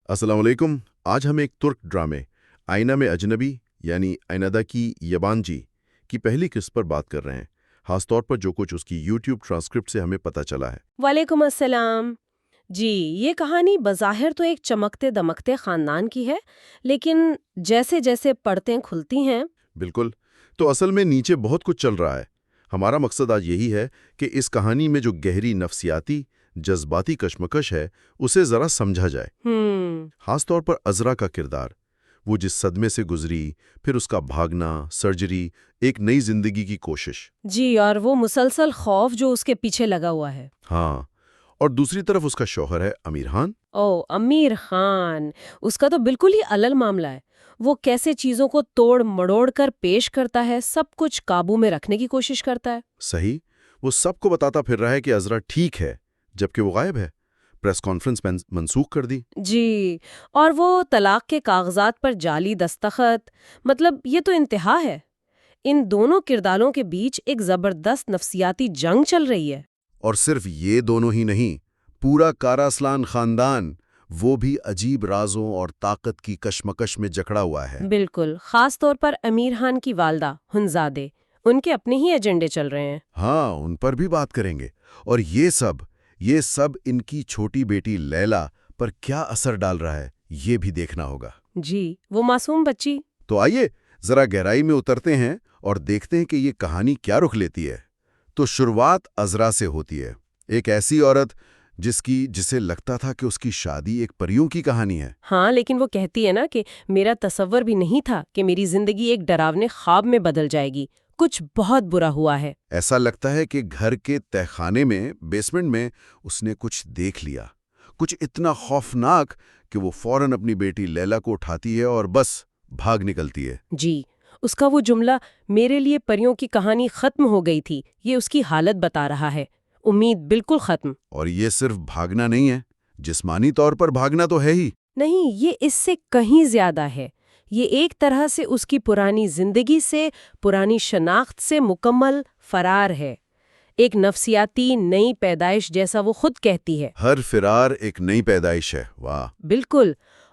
السلام علیکم۔ آج ہم ایک ترک ڈرامے آئینہ میں اجنبی یعنی آئینہ کی یبانجی کی پہلی قسط پر بات کر رہے ہیں، خاص طور پر جو کچھ اس کی یوٹیوب ٹرانسکرپٹ سے ہمیں پتہ چلا ہے۔ وعلیکم السلام۔ جی، یہ کہانی بظاہر تو ایک چمکتے دمکتے خاندان کی ہے، لیکن جیسے جیسے پڑھتیں کھلتی ہیں بالکل، تو اصل میں نیچے بہت کچھ چل رہا ہے۔ ہمارا مقصد آج یہی ہے کہ اس کہانی میں جو گہری نفسیاتی جذباتی کشمکش ہے اسے ذرا سمجھا جائے، خاص طور پر عذرا کا کردار، وہ جس صدمے سے گزری، پھر اس کا بھاگنا، سرجری، ایک نئی زندگی کی کوشش۔ جی، اور وہ مسلسل خوف جو اس کے پیچھے لگا ہوا ہے۔ ہاں، اور دوسری طرف اس کا شوہر ہے امیر خان۔ امیر خان، اس کا تو بالکل ہی الگ معاملہ ہے۔ وہ کیسے چیزوں کو توڑ مڑوڑ کر پیش کرتا ہے، سب کچھ قابو میں رکھنے کی کوشش کرتا ہے۔ صحیح، وہ سب کو بتاتا پھر رہا ہے کہ عذرا ٹھیک ہے، جبکہ وہ غائب ہے۔ پریس کانفرنس منسوخ کر دی۔ جی، اور وہ طلاق کے کاغذات پر جعلی دستخط، مطلب یہ تو انتہا ہے۔ ان دونوں کرداروں کے بیچ ایک زبردست نفسیاتی جنگ چل رہی ہے۔ اور صرف یہ دونوں ہی نہیں، پورا کاراسلان خاندان وہ بھی عجیب رازوں اور طاقت کی کشمکش میں جکڑا ہوا ہے۔ بالکل، خاص طور پر امیر خان کی والدہ ہنزادے، ان کے اپنے ہی ایجنڈے چل رہے ہیں۔ ہاں، ان پر بھی بات کریں گے۔ اور یہ سب ان کی چھوٹی بیٹی لیلا پر کیا اثر ڈال رہا ہے، یہ بھی دیکھنا ہوگا۔ جی، وہ معصوم بچی۔ تو آئیے ذرا گہرائی میں اترتے ہیں اور دیکھتے ہیں کہ یہ کہانی کیا رخ لیتی ہے۔ تو شروعات عذرا سے ہوتی ہے، ایک ایسی عورت جسے لگتا تھا کہ اس کی شادی ایک پریوں کی کہانی ہے۔ ہاں، لیکن وہ کہتی ہے نا کہ میرا تصور بھی نہیں تھا کہ میری زندگی ایک ڈراونے خواب میں بدل جائے گی، کچھ بہت برا ہوا ہے۔ ایسا لگتا ہے کہ گھر کے تہخانے میں بیسمنٹ میں اس نے کچھ دیکھ لیا، کچھ اتنا خوفناک کہ وہ فوراً اپنی بیٹی لیلا کو اٹھاتی ہے اور بس بھاگ نکلتی ہے۔ جی، اس کا وہ جملہ میرے لیے پریوں کی کہانی ختم ہو گئی تھی، یہ اس کی حالت بتا رہا ہے۔ امید بالکل ختم۔ اور یہ صرف بھاگنا نہیں ہے، جسمانی طور پر بھاگنا تو ہے ہی نہیں، یہ اس سے کہیں زیادہ ہے۔ یہ ایک طرح سے اس کی پرانی زندگی سے، پرانی شناخت سے مکمل فرار ہے۔ ایک نفسیاتی نئی پیدائش جیسا وہ خود کہتی ہے۔ ہر فرار ایک نئی پیدائش ہے۔ واہ! بالکل،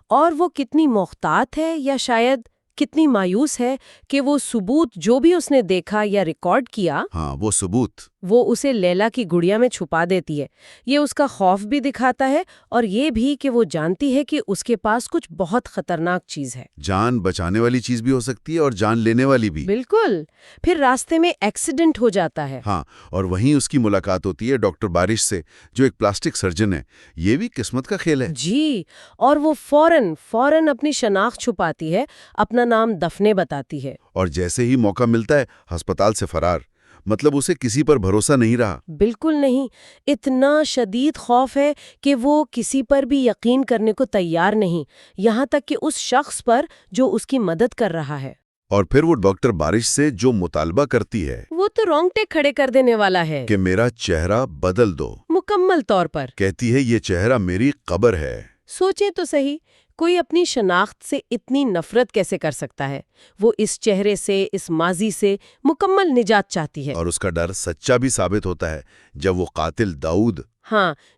اور وہ کتنی محتاط ہے یا شاید کتنی مایوس ہے کہ وہ ثبوت جو بھی اس نے دیکھا یا ریکارڈ کیا، وہ ثبوت وہ اسے لیلا کی گڑیا میں چھپا دیتی ہے۔ یہ اس کا خوف بھی دکھاتا ہے اور یہ بھی کہ وہ جانتی ہے کہ اس کے پاس کچھ بہت خطرناک چیز ہے۔ جان بچانے والی چیز بھی ہو سکتی ہے اور جان لینے والی بھی۔ بالکل، پھر راستے میں ایکسیڈنٹ ہو جاتا ہے۔ اور وہیں اس کی ملاقات ہوتی ہے ڈاکٹر بارش سے، جو ایک پلاسٹک سرجن ہے۔ یہ بھی قسمت کا کھیل ہے۔ جی، اور وہ فوراً اپنی شناخت چھپاتی ہے، اپنا نام دفنے بتاتی ہے۔ اور جیسے ہی موقع ملتا ہے ہسپتال سے فرار، مطلب اسے کسی پر بھروسہ نہیں رہا۔ بالکل نہیں، اتنا شدید خوف ہے کہ وہ کسی پر بھی یقین کرنے کو تیار نہیں، یہاں تک کہ اس شخص پر جو اس کی مدد کر رہا ہے۔ اور پھر وہ ڈاکٹر بارش سے جو مطالبہ کرتی ہے، وہ تو رونگٹے کھڑے کر دینے والا ہے کہ میرا چہرہ بدل دو۔ مکمل طور پر کہتی ہے یہ چہرہ میری قبر ہے۔ سوچیں تو صحیح، کوئی اپنی شناخت سے اتنی نفرت کیسے کر سکتا ہے؟ وہ اس چہرے سے، اس ماضی سے مکمل نجات چاہتی ہے۔ اور اس کا ڈر سچا بھی ثابت ہوتا ہے جب وہ قاتل داؤد،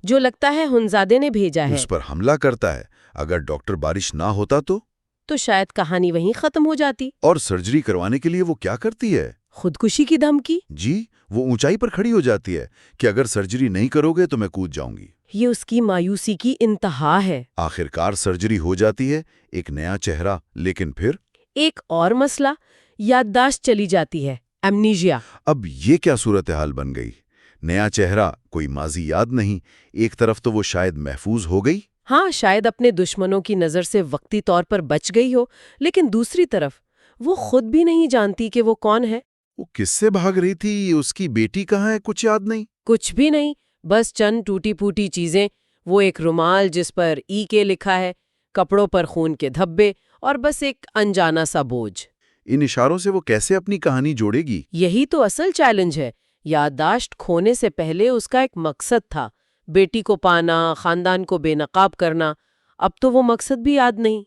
جو لگتا ہے ہنزادے نے بھیجا ہے، اس پر حملہ کرتا ہے۔ اگر ڈاکٹر بارش نہ ہوتا تو شاید کہانی وہیں ختم ہو جاتی۔ اور سرجری کروانے کے لیے وہ کیا کرتی ہے؟ خودکشی کی دھمکی۔ جی، وہ اونچائی پر کھڑی ہو جاتی ہے کہ اگر سرجری نہیں کرو گے تو میں کود جاؤں گی۔ یہ اس کی مایوسی کی انتہا ہے۔ آخرکار سرجری ہو جاتی ہے، ایک نیا چہرہ، لیکن پھر ایک اور مسئلہ، یادداشت چلی جاتی ہے، ایمنیشیا۔ اب یہ کیا صورتحال بن گئی؟ نیا چہرہ، کوئی ماضی یاد نہیں۔ ایک طرف تو وہ شاید محفوظ ہو گئی، شاید اپنے دشمنوں کی نظر سے وقتی طور پر بچ گئی ہو، لیکن دوسری طرف وہ خود بھی نہیں جانتی کہ وہ کون ہے۔ وہ کس سے بھاگ رہی تھی؟ اس کی بیٹی کہاں ہے؟ کچھ یاد نہیں۔ کچھ بھی نہیں، بس چند ٹوٹی پھوٹی چیزیں، وہ ایک رومال جس پر کے لکھا ہے، کپڑوں پر خون کے دھبے، اور بس ایک انجانا سا بوجھ۔ ان اشاروں سے وہ کیسے اپنی کہانی جوڑے گی؟ یہی تو اصل چیلنج ہے۔ یادداشت کھونے سے پہلے اس کا ایک مقصد تھا، بیٹی کو پانا، خاندان کو بے نقاب کرنا۔ اب تو وہ مقصد بھی یاد نہیں۔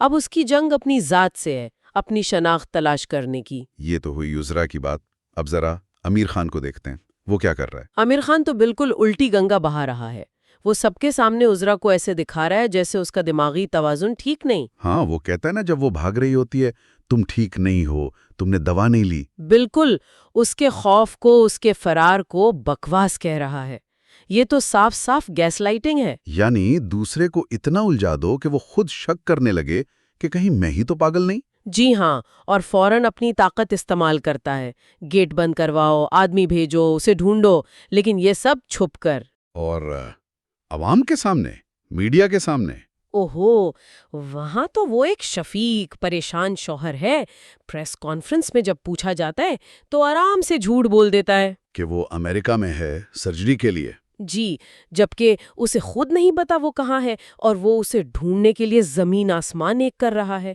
اب اس کی جنگ اپنی ذات سے ہے، اپنی شناخت تلاش کرنے کی۔ یہ تو ہوئی عذرا کی بات۔ اب ذرا امیر خان کو دیکھتے ہیں، وہ کیا کر رہا ہے؟ امیر خان تو بالکل الٹی گنگا بہا رہا ہے۔ وہ سب کے سامنے عذرا کو ایسے دکھا رہا ہے جیسے اس کا دماغی توازن ٹھیک نہیں. ہاں، وہ کہتا ہے نا جب وہ بھاگ رہی ہوتی ہے، تم ٹھیک نہیں ہو، تم نے دوا نہیں لی. بالکل، اس کے خوف کو، اس کے فرار کو بکواس کہہ رہا ہے. یہ تو صاف صاف گیس لائٹنگ ہے. یعنی دوسرے کو اتنا الجھا دو کہ وہ خود شک کرنے لگے کہ کہیں میں ہی تو پاگل نہیں. جی ہاں، اور فوراً اپنی طاقت استعمال کرتا ہے. گیٹ بند کرواؤ، آدمی بھیجو، اسے ڈھونڈو، لیکن یہ سب چھپ کر. اور عوام کے سامنے، میڈیا کے سامنے. اوہو، وہاں تو وہ ایک شفیق پریشان شوہر ہے. پریس کانفرنس میں جب پوچھا جاتا ہے تو آرام سے جھوٹ بول دیتا ہے کہ وہ امریکہ میں ہے سرجری کے لیے. جی، جبکہ اسے خود نہیں پتا وہ کہاں ہے، اور وہ اسے ڈھونڈنے کے لیے زمین آسمان ایک کر رہا ہے.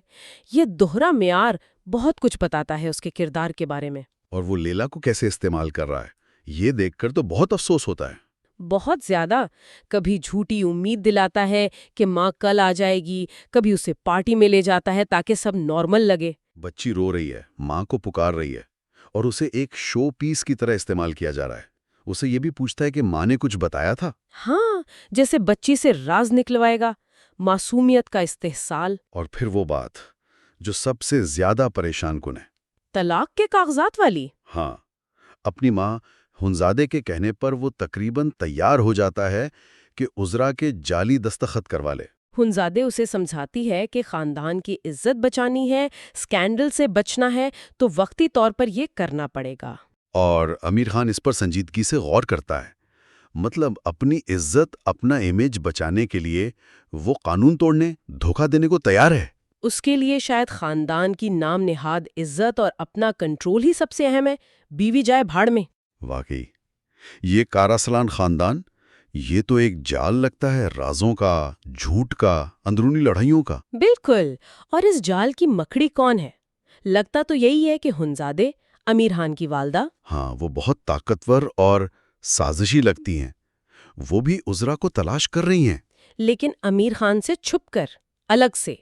یہ دوہرا معیار بہت کچھ بتاتا ہے اس کے کردار کے بارے میں. اور وہ لیلا کو کیسے استعمال کر رہا ہے، یہ دیکھ کر تو بہت افسوس ہوتا ہے. بہت زیادہ. کبھی جھوٹی امید دلاتا ہے کہ ماں کل آ جائے گی، کبھی اسے پارٹی میں لے جاتا ہے تاکہ سب نارمل لگے. بچی رو رہی ہے، ماں کو پکار رہی ہے، اور اسے ایک شو پیس کی طرح استعمال کیا جا رہا ہے. اسے یہ بھی پوچھتا ہے کہ ماں نے کچھ بتایا تھا. ہاں، جیسے بچی سے راز نکلوائے گا. معصومیت کا استحصال. اور پھر وہ بات جو سب سے زیادہ پریشان کن ہے، طلاق کے کاغذات والی. ہاں، اپنی ماں ہنزادے کے کہنے پر وہ تقریباً تیار ہو جاتا ہے کہ عذرا کے جعلی دستخط کروا لے. ہنزادے اسے سمجھاتی ہے کہ خاندان کی عزت بچانی ہے، سکینڈل سے بچنا ہے، تو وقتی طور پر یہ کرنا پڑے گا. اور امیر خان اس پر سنجیدگی سے غور کرتا ہے. مطلب اپنی عزت، اپنا امیج بچانے کے لیے وہ قانون توڑنے، دھوکہ دینے کو تیار ہے. اس کے لیے شاید خاندان کی نام نہاد عزت اور اپنا کنٹرول ہی سب سے اہم ہے. بیوی جائے بھاڑ میں. واقعی یہ کاراسلان خاندان، یہ تو ایک جال لگتا ہے، رازوں کا، جھوٹ کا، اندرونی لڑائیوں کا. بالکل. اور اس جال کی مکڑی کون ہے؟ لگتا تو یہی ہے کہ ہنزادے، امیر خان کی والدہ. ہاں، وہ بہت طاقتور اور سازشی لگتی ہیں. وہ بھی عذرا کو تلاش کر رہی ہیں. لیکن امیر خان سے چھپ کر، الگ سے.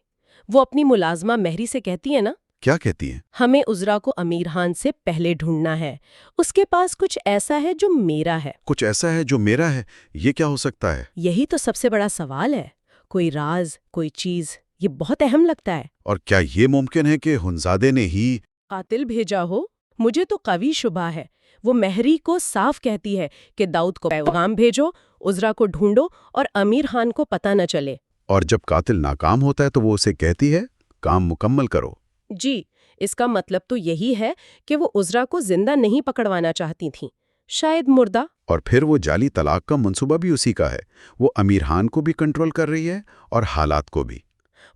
وہ اپنی ملازمہ مہری سے کہتی ہے نا، کیا کہتی ہیں؟ ہمیں عذرا کو امیر خان سے پہلے ڈھونڈنا ہے. اس کے پاس کچھ ایسا ہے جو میرا ہے. کچھ ایسا ہے جو میرا ہے. یہ کیا ہو سکتا ہے؟ یہی تو سب سے بڑا سوال ہے. کوئی راز، کوئی چیز. یہ بہت اہم لگتا ہے. اور کیا یہ ممکن ہے کہ ہنزادے نے ہی قاتل بھیجا ہو؟ مجھے تو قوی شبہ ہے. وہ مہری کو صاف کہتی ہے کہ داؤد کو پیغام بھیجو، عذرا کو ڈھونڈو اور امیر خان کو پتہ نہ چلے. اور جب قاتل ناکام ہوتا ہے تو وہ اسے کہتی ہے کام مکمل کرو. جی، اس کا مطلب تو یہی ہے کہ وہ عذرا کو زندہ نہیں پکڑوانا چاہتی تھیں، شاید مردہ. اور پھر وہ جعلی طلاق کا منصوبہ بھی اسی کا ہے. وہ امیر خان کو بھی کنٹرول کر رہی ہے اور حالات کو بھی.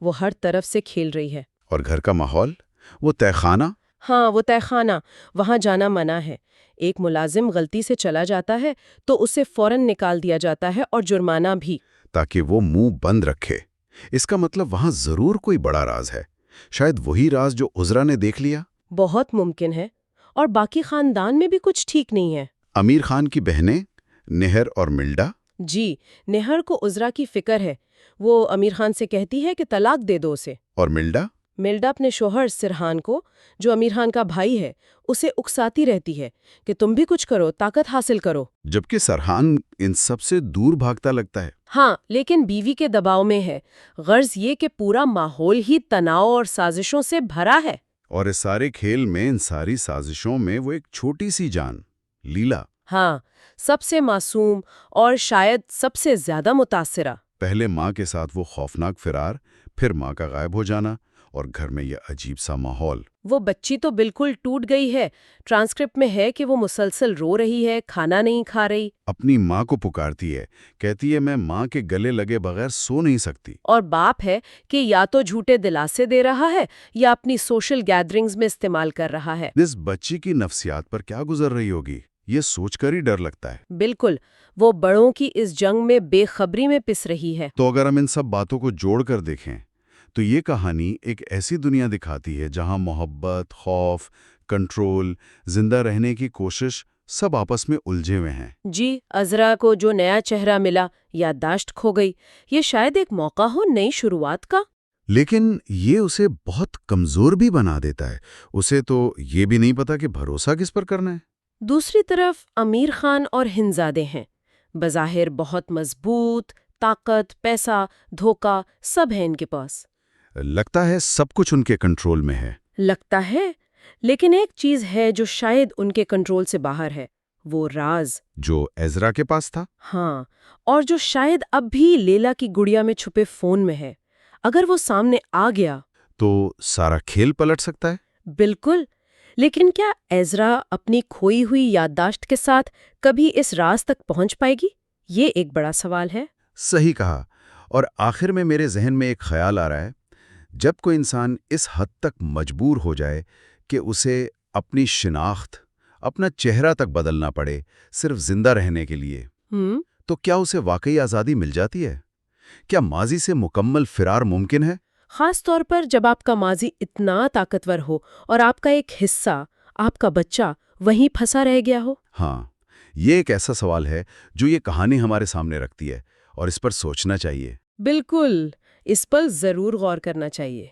وہ ہر طرف سے کھیل رہی ہے. اور گھر کا ماحول، وہ تہہ خانہ. ہاں، وہ تہہ خانہ. وہاں جانا منع ہے. ایک ملازم غلطی سے چلا جاتا ہے تو اسے فوراً نکال دیا جاتا ہے، اور جرمانہ بھی. تاکہ وہ منہ بند رکھے. اس کا مطلب وہاں ضرور کوئی بڑا راز ہے. شاید وہی راز جو عذرا نے دیکھ لیا. بہت ممکن ہے. اور باقی خاندان میں بھی کچھ ٹھیک نہیں ہے. امیر خان کی بہنیں نہر اور ملڈا. جی، نہر کو عذرا کی فکر ہے. وہ امیر خان سے کہتی ہے کہ طلاق دے دو اسے. اور ملڈا اپنے شوہر سرحان کو، جو امیر خان کا بھائی ہے، اسے اکساتی رہتی ہے کہ تم بھی کچھ کرو، طاقت حاصل کرو. جبکہ سرحان ان سب سے دور بھاگتا لگتا ہے. ہاں، لیکن بیوی کے دباؤ میں ہے. غرض یہ کہ پورا ماحول ہی تناؤ اور سازشوں سے بھرا ہے. اور اس سارے کھیل میں، ان ساری سازشوں میں وہ ایک چھوٹی سی جان، لیلا. ہاں، سب سے معصوم اور شاید سب سے زیادہ متاثرہ. پہلے ماں کے ساتھ وہ خوفناک فرار، پھر ماں کا غائب ہو جانا، اور گھر میں یہ عجیب سا ماحول. وہ بچی تو بالکل ٹوٹ گئی ہے. ٹرانسکرپٹ میں ہے کہ وہ مسلسل رو رہی ہے، کھانا نہیں کھا رہی. اپنی ماں کو پکارتی ہے، کہتی ہے میں ماں کے گلے لگے بغیر سو نہیں سکتی. اور باپ ہے کہ یا تو جھوٹے دلاسے دے رہا ہے یا اپنی سوشل گیدرنگز میں استعمال کر رہا ہے. اس بچی کی نفسیات پر کیا گزر رہی ہوگی، یہ سوچ کر ہی ڈر لگتا ہے. بالکل، وہ بڑوں کی اس جنگ میں بے خبری میں پس رہی ہے. تو اگر ہم ان سب باتوں کو جوڑ کر دیکھیں تو یہ کہانی ایک ایسی دنیا دکھاتی ہے جہاں محبت، خوف، کنٹرول، زندہ رہنے کی کوشش سب آپس میں الجھے ہوئے ہیں. جی، عذرا کو جو نیا چہرہ ملا، یادداشت کھو گئی، یہ شاید ایک موقع ہو نئی شروعات کا. لیکن یہ اسے بہت کمزور بھی بنا دیتا ہے. اسے تو یہ بھی نہیں پتا کہ بھروسہ کس پر کرنا ہے. دوسری طرف امیر خان اور ہنزادے ہیں. بظاہر بہت مضبوط، طاقت، پیسہ، دھوکہ سب ہے ان کے پاس. لگتا ہے سب کچھ ان کے کنٹرول میں ہے. لگتا ہے، لیکن ایک چیز ہے جو شاید ان کے کنٹرول سے باہر ہے، وہ راز. جو ایزرا کے پاس تھا؟ ہاں، اور جو شاید اب بھی لیلا کی گڑیا میں چھپے فون میں ہے. اگر وہ سامنے آ گیا تو سارا کھیل پلٹ سکتا ہے. بالکل. لیکن کیا ایزرا اپنی کھوئی ہوئی یادداشت کے ساتھ کبھی اس راز تک پہنچ پائے گی؟ یہ ایک بڑا سوال ہے. صحیح کہا. اور آخر میں میرے ذہن میں ایک خیال آ رہا ہے، جب کوئی انسان اس حد تک مجبور ہو جائے کہ اسے اپنی شناخت، اپنا چہرہ تک بدلنا پڑے صرف زندہ رہنے کے لیے، تو کیا اسے واقعی آزادی مل جاتی ہے؟ کیا ماضی سے مکمل فرار ممکن ہے؟ خاص طور پر جب آپ کا ماضی اتنا طاقتور ہو اور آپ کا ایک حصہ، آپ کا بچہ، وہیں پھنسا رہ گیا ہو. ہاں، یہ ایک ایسا سوال ہے جو یہ کہانی ہمارے سامنے رکھتی ہے، اور اس پر سوچنا چاہیے. بالکل، اس پر ضرور غور کرنا چاہیے.